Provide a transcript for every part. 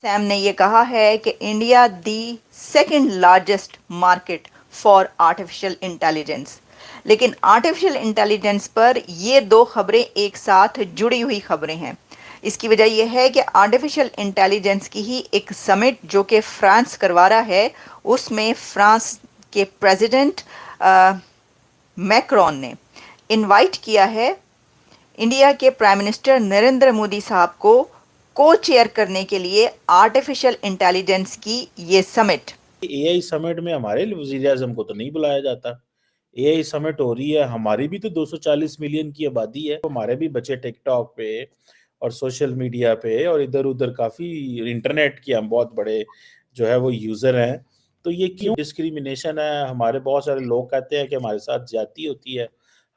Sam ने ये कहा है कि India the second largest market for artificial intelligence. लेकिन आर्टिफिशियल इंटेलिजेंस पर ये दो खबरें एक साथ जुड़ी हुई खबरें हैं। इसकी वजह यह है कि आर्टिफिशियल इंटेलिजेंस की ही एक समिट जो कि फ्रांस करवा रहा है, उसमें फ्रांस के प्रेसिडेंट मैक्रोन ने इनवाइट किया है इंडिया के प्राइम मिनिस्टर नरेंद्र मोदी साहब को को चेयर करने के लिए आर्टिफिशियल इंटेलिजेंस की ये समिट। एआई समिट में हमारे वजीर आजम को तो नहीं बुलाया जाता। एआई समिट हो रही है, हमारी भी तो 240 मिलियन की आबादी है, हमारे भी बच्चे टिकटॉक पे और सोशल मीडिया पे और इधर उधर काफी इंटरनेट के हम बहुत बड़े जो है वो यूजर हैं। तो ये क्यों डिस्क्रिमिनेशन है? हमारे बहुत सारे लोग कहते हैं कि हमारे साथ ज्यादती होती है,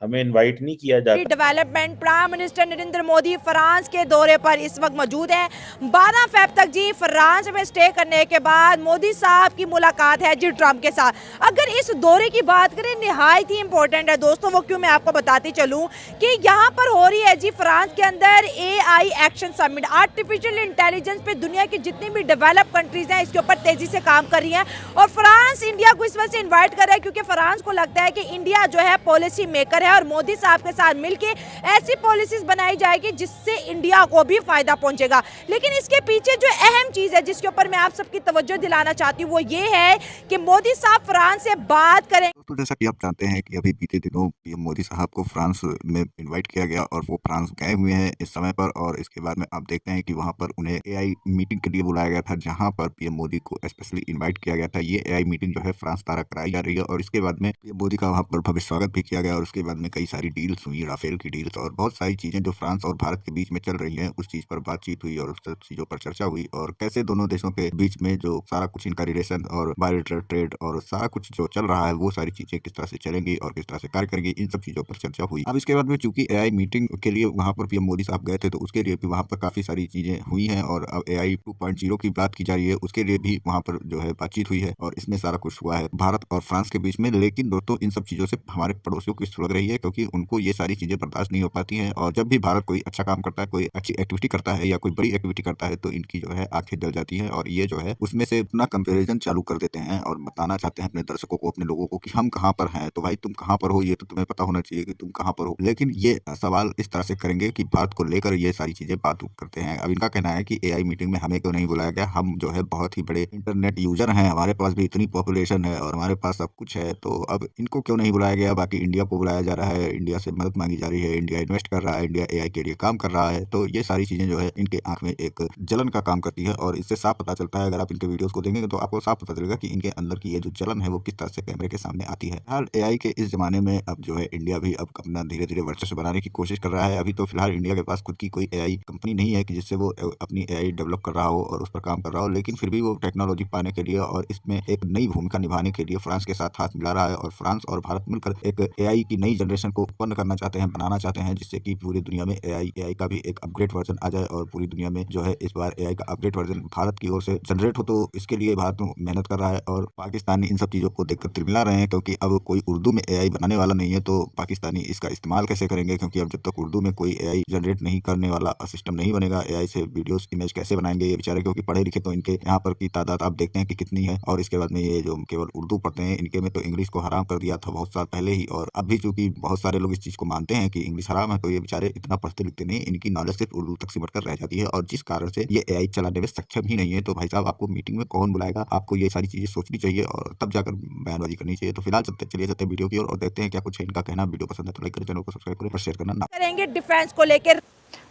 हमें इनवाइट नहीं किया जाता। Development prime minister Narendra Modi France के दौरे पर इस वक्त मौजूद हैं। 12 फेब तक जी फ्रांस में स्टे करने के बाद मोदी साहब की मुलाकात है जी ट्रंप के साथ। अगर इस दौरे की बात करें निहायत ही इंपॉर्टेंट है दोस्तों, वो क्यों मैं आपको बताती चलूं कि यहाँ पर हो रही है जी फ्रांस के अंदर AI action summit. Artificial intelligence पे दुनिया की जितनी भी डेवलप कंट्रीज हैं इसके ऊपर तेजी से काम कर रही हैं और फ्रांस इंडिया को इस वजह से इन्वाइट कर रहा है क्योंकि फ्रांस को लगता है कि इंडिया जो है पॉलिसी मेकर है और मोदी साहब के साथ मिलकर ऐसी पॉलिसीज बनाई जाएगी जिससे इंडिया को भी फायदा पहुंचेगा। लेकिन इसके पीछे जो अहम चीज है जिसके ऊपर मैं आप सबकी तवज्जो दिलाना चाहती हूँ वो ये है कि मोदी साहब फ्रांस से बात करें। तो जैसा कि आप जानते हैं कि अभी बीते दिनों पीएम मोदी साहब को फ्रांस में इनवाइट किया गया और वो फ्रांस गए हुए हैं इस समय पर, और इसके बाद में आप देखते हैं कि वहां पर उन्हें एआई मीटिंग के लिए बुलाया गया था जहां पर पीएम मोदी को स्पेशली इनवाइट किया गया था। ये एआई मीटिंग जो है फ्रांस द्वारा कराई जा रही है और इसके बाद में पीएम मोदी का वहां पर भव्य स्वागत भी किया गया और उसके बाद में कई सारी डील्स हुई, राफेल की डील्स और बहुत सारी चीजें जो फ्रांस और भारत के बीच में चल रही है उस चीज पर बातचीत हुई और उस सब चीजों पर चर्चा हुई और कैसे दोनों देशों के बीच में जो सारा कुछ इनका रिलेशन और बायोलेटरल ट्रेड और सारा कुछ जो चल रहा है वो सारी चीजें किस तरह से चलेंगी और किस तरह से कार्य करेंगी, इन सब चीजों पर चर्चा हुई। अब इसके बाद में चूंकि एआई मीटिंग के लिए वहां पर पीएम मोदी साहब गए थे तो उसके लिए भी वहां पर काफी सारी चीजें हुई हैं और अब एआई 2.0 की बात की जा रही है, उसके लिए भी वहां पर जो है बातचीत हुई है और इसमें सारा कुछ हुआ है भारत और फ्रांस के बीच में। लेकिन दोस्तों इन सब चीजों से हमारे पड़ोसियों की सुलग रही है क्योंकि उनको ये सारी चीजें बर्दाश्त नहीं हो पाती हैं और जब भी भारत कोई अच्छा काम करता है, कोई अच्छी एक्टिविटी करता है या कोई बड़ी एक्टिविटी करता है तो इनकी जो है आंखें जल जाती हैं और ये जो है उसमें से अपना कंपेरिजन चालू कर देते हैं और बताना चाहते हैं अपने दर्शकों को, अपने लोगों को कि हम कहाँ पर हैं। तो भाई तुम कहाँ पर हो ये तो तुम्हें पता होना चाहिए कि तुम कहाँ पर हो। लेकिन ये सवाल इस तरह से करेंगे कि भारत को लेकर ये सारी चीजें बात करते हैं। अब इनका कहना है कि एआई मीटिंग में हमें क्यों नहीं बुलाया गया, हम जो है बहुत ही बड़े इंटरनेट यूजर हैं, हमारे पास भी इतनी पॉपुलेशन है और हमारे पास सब कुछ है, तो अब इनको क्यों नहीं बुलाया गया। बाकी इंडिया को बुलाया जा रहा है, इंडिया से मदद मांगी जा रही है, इंडिया इन्वेस्ट कर रहा है, इंडिया एआई के लिए काम कर रहा है। तो ये सारी चीजें जो है इनके आंख में एक जलन का काम करती है और इससे साफ पता चलता है, अगर आप इनके वीडियोस को देखेंगे तो आपको साफ पता चलेगा कि इनके अंदर की ये जो जलन है वो किस तरह से कैमरे के सामने आती है। हर एआई के इस जमाने में अब जो है इंडिया भी अब अपना धीरे धीरे वर्चस्व बनाने की कोशिश कर रहा है। अभी तो फिलहाल इंडिया के पास खुद की कोई एआई कंपनी नहीं है कि जिससे वो अपनी एआई डेवलप कर रहा हो और उस पर काम कर रहा हो, लेकिन फिर भी वो टेक्नोलॉजी पाने के लिए और इसमें एक नई भूमिका निभाने के लिए फ्रांस के साथ हाथ मिला रहा है और फ्रांस और भारत मिलकर एक एआई की नई जनरेशन को उत्पन्न करना चाहते हैं, बनाना चाहते हैं, जिससे कि पूरी दुनिया में एआई का भी एक अपग्रेड वर्जन आ जाए और पूरी दुनिया में जो है इस बार एआई का अपग्रेड वर्जन भारत की ओर से जनरेट हो। तो इसके लिए भारत मेहनत कर रहा है और पाकिस्तानी इन सब चीजों को देखकर तिलमिला रहे हैं क्योंकि अब कोई उर्दू में एआई बनाने वाला नहीं है तो पाकिस्तानी इसका इस्तेमाल कैसे करेंगे, क्योंकि अब जब तक उर्दू में कोई एआई जनरेट नहीं करने वाला सिस्टम नहीं बनेगा, एआई से वीडियोस इमेज कैसे बनाएंगे ये बेचारे, क्योंकि पढ़े लिखे तो इनके यहाँ पर की तादाद आप देखते हैं कि कितनी है। और इसके बाद में ये जो केवल उर्दू पढ़ते हैं इनके में तो इंग्लिश को हराम कर दिया था बहुत साल पहले ही, और अभी चूंकि बहुत सारे लोग इस चीज को मानते हैं कि इंग्लिश हराम है तो ये बेचारे इतना पढ़ते लिखते नहीं, इनकी नॉलेज सिर्फ उर्दू तक सिमट कर रह जाती है और जिस कारण से ये एआई चलाने में सक्षम ही नहीं है। तो भाई साहब आपको मीटिंग में कौन बुलाएगा, आपको ये सारी चीजें सोचनी चाहिए और तब जाकर बयानबाजी करनी चाहिए। तो फिलहाल चलिए चलते वीडियो की ओर और देखते हैं क्या कुछ है इनका कहना। वीडियो पसंद है तो लाइक करें, चैनल को सब्सक्राइब करें और शेयर करना ना करेंगे डिफेंस को लेकर।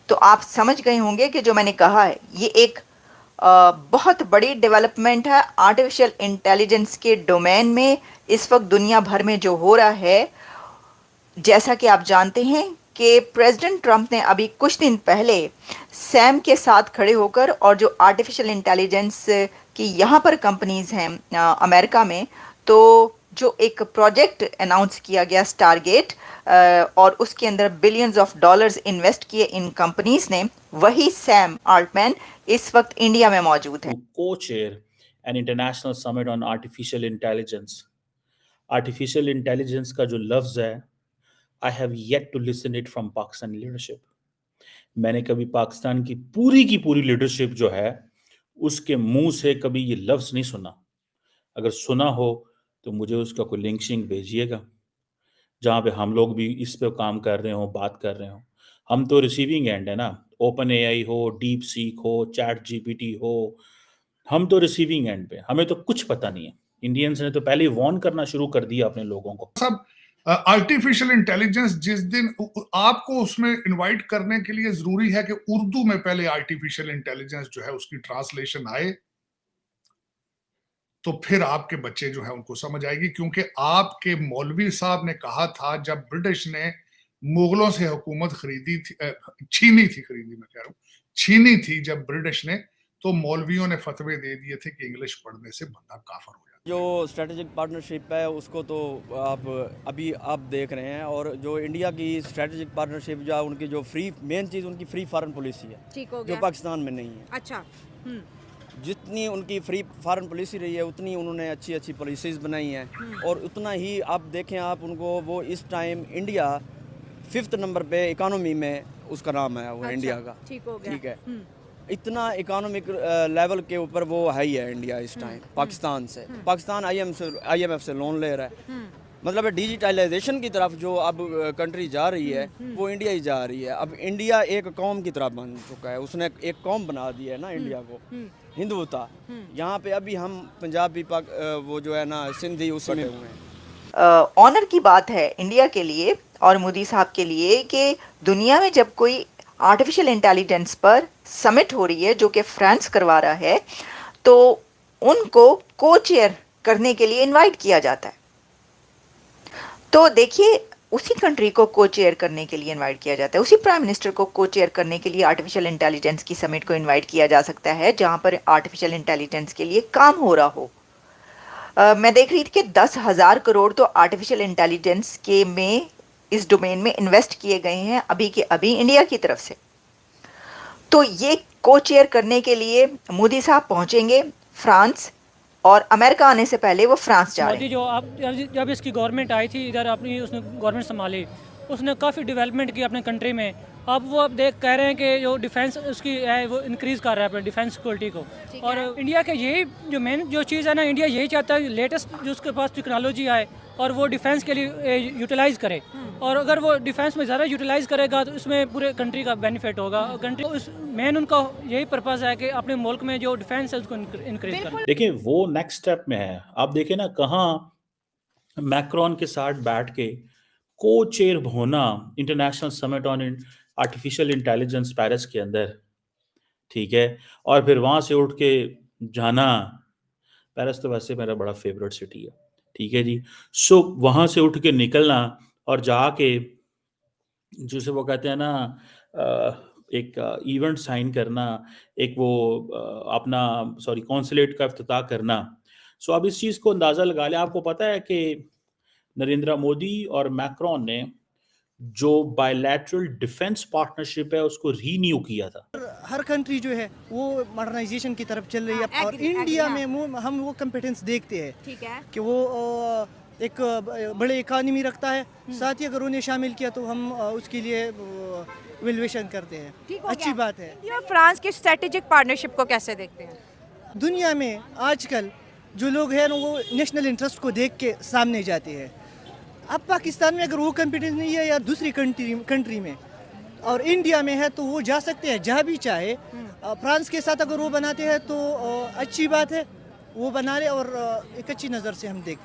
तो आप समझ गए होंगे कि जो मैंने कहा है ये एक बहुत बड़ी डेवलपमेंट है आर्टिफिशियल इंटेलिजेंस के डोमेन में। इस वक्त दुनिया भर में जो हो रहा है, जैसा कि आप जानते हैं कि प्रेसिडेंट ट्रंप ने अभी कुछ दिन पहले सैम के साथ खड़े होकर और जो आर्टिफिशियल इंटेलिजेंस की यहाँ पर कंपनीज हैं अमेरिका में, तो जो एक प्रोजेक्ट अनाउंस किया गया स्टारगेट और उसके अंदर बिलियंस ऑफ डॉलर्स इन्वेस्ट किए इन कंपनीज ने, वही सैम आल्टमैन इस वक्त इंडिया में मौजूद है। Co-chair an international summit on artificial intelligence. Artificial intelligence का जो लफ्ज है, I have yet to listen it from Pakistani leadership. मैंने कभी पाकिस्तान की पूरी लीडरशिप जो है उसके मुंह से कभी ये लफ्ज़ नहीं सुना। अगर सुना हो तो मुझे उसका कोई लिंक भेजिएगा, जहाँ पे हम लोग भी इस पे काम कर रहे हों, बात कर रहे हों। हम तो रिसीविंग एंड है ना, ओपन एआई हो, डीप सीक हो, चैट जीपीटी हो, हम तो रिसीविंग एंड पे, हमें तो कुछ पता नहीं है। इंडियंस ने तो पहले ही वार्न करना शुरू कर दिया अपने लोगों को। सब आर्टिफिशियल इंटेलिजेंस जिस दिन आपको उसमें इनवाइट करने के लिए जरूरी है कि उर्दू में पहले आर्टिफिशियल इंटेलिजेंस जो है उसकी ट्रांसलेशन आए, तो फिर आपके बच्चे जो है उनको समझ आएगी। क्योंकि आपके मौलवी साहब ने कहा था जब ब्रिटिश ने मुगलों से हुकूमत खरीदी थी, छीनी थी जब ब्रिटिश ने, तो मौलवियों ने फतवे दे दिए थे कि इंग्लिश पढ़ने से बंदा काफर हो जाता है। जो स्ट्रेटेजिक पार्टनरशिप है उसको तो आप देख रहे हैं, और जो इंडिया की स्ट्रेटेजिक पार्टनरशिप जो उनकी जो मेन चीज़ उनकी फ्री फॉरेन पॉलिसी है, ठीक हो जो गया। पाकिस्तान में नहीं है। अच्छा। जितनी उनकी फ्री फॉरेन पॉलिसी रही है उतनी उन्होंने अच्छी अच्छी पॉलिसीज़ बनाई हैं, और उतना ही आप देखें आप उनको, वो इस टाइम इंडिया 5th नंबर पे इकानमी में उसका नाम है, वो अच्छा, इंडिया का। ठीक हो गया। ठीक है, इतना इकोनॉमिक लेवल के ऊपर वो हाई है इंडिया इस टाइम पाकिस्तान से। पाकिस्तान IMF से लोन ले रहा है, मतलब डिजिटलाइजेशन की तरफ जो अब कंट्री जा रही है वो इंडिया ही जा रही है। अब इंडिया एक कौम की तरफ बन चुका है, उसने एक कौम बना दी है ना इंडिया को, हिंदुता। यहाँ पे अभी हम पंजाबी वो जो है ना सिंधी उसमें हुए हैं। ऑनर की बात है इंडिया के लिए और मोदी साहब के लिए कि दुनिया में जब कोई आर्टिफिशियल इंटेलिजेंस पर समिट हो रही है जो कि फ्रांस करवा रहा है, तो उनको को चेयर करने के लिए इनवाइट किया जाता है। तो देखिए, उसी कंट्री को चेयर करने के लिए इनवाइट किया जाता है, उसी प्राइम मिनिस्टर को चेयर करने के लिए आर्टिफिशियल इंटेलिजेंस की समिट को इनवाइट किया जा सकता है जहां पर आर्टिफिशियल इंटेलिजेंस के लिए काम हो रहा हो। मैं देख रही थी कि 10,000 करोड़ तो आर्टिफिशियल इंटेलिजेंस के में इस डोमेन में इन्वेस्ट किए गए हैं अभी के अभी इंडिया की तरफ से। तो ये को चेयर करने के लिए मोदी साहब पहुंचेंगे फ्रांस, और अमेरिका आने से पहले वो फ्रांस जा रहे हैं। मोदी जो जब इसकी गवर्नमेंट आई थी इधर, अपनी उसने गवर्नमेंट संभाली, उसने काफ़ी डेवलपमेंट की अपने कंट्री में। अब वो कह रहे हैं कि जो डिफेंस उसकी है वो इंक्रीज़ कर रहा है अपने डिफेंस सिक्योरिटी को। और इंडिया के यही जो मेन जो चीज़ है ना, इंडिया यही चाहता है लेटेस्ट जो उसके पास टेक्नोलॉजी आए और वो डिफेंस के लिए यूटिलाइज़ करे। और अगर वो डिफेंस में ज़्यादा यूटिलाइज़ करेगा तो इसमें पूरे कंट्री का बेनिफिट होगा। कंट्री उस मेन उनका यही पर्पज़ है कि अपने मुल्क में जो डिफेंस है उसको इंक्रीज़ करें। देखिए, वो नेक्स्ट स्टेप में है। आप देखें ना, कहाँ मैक्रोन के साथ बैठ के को चेयर होना international summit on artificial intelligence Paris के अंदर, ठीक है, और फिर वहाँ से उठ के जाना। पेरिस तो वैसे मेरा बड़ा फेवरेट सिटी है, ठीक है जी। सो वहाँ से उठ के निकलना और जाके जिसे वो कहते हैं ना एक इवेंट साइन करना, एक वो अपना कॉन्सुलेट का इफ्तिताह करना। सो अब इस चीज़ को अंदाज़ा लगा लें। आपको पता है कि नरेंद्र मोदी और मैक्रोन ने जो बायलैटरल डिफेंस पार्टनरशिप है उसको रीन्यू किया था। हर कंट्री जो है वो मॉडर्नाइजेशन की तरफ चल रही है, और इंडिया में हम वो कॉम्पिटेंस देखते हैं, ठीक है, कि वो एक बड़े इकानमी रखता है, साथ ही अगर उन्हें शामिल किया तो हम उसके लिए इवैल्यूएशन करते हैं। अच्छी बात है। इंडिया और फ्रांस की स्ट्रेटेजिक पार्टनरशिप को कैसे देखते हैं? दुनिया में आजकल जो लोग हैं वो नेशनल इंटरेस्ट को देख के सामने जाते हैं। अब पाकिस्तान में अगर वो कॉम्पिटेंस नहीं है या दूसरी कंट्री में और इंडिया में है तो वो जा सकते हैं जहाँ भी चाहे। फ्रांस के साथ अगर वो बनाते हैं तो अच्छी बात है, वो बना रहे और एक अच्छी नज़र से हम देखते हैं।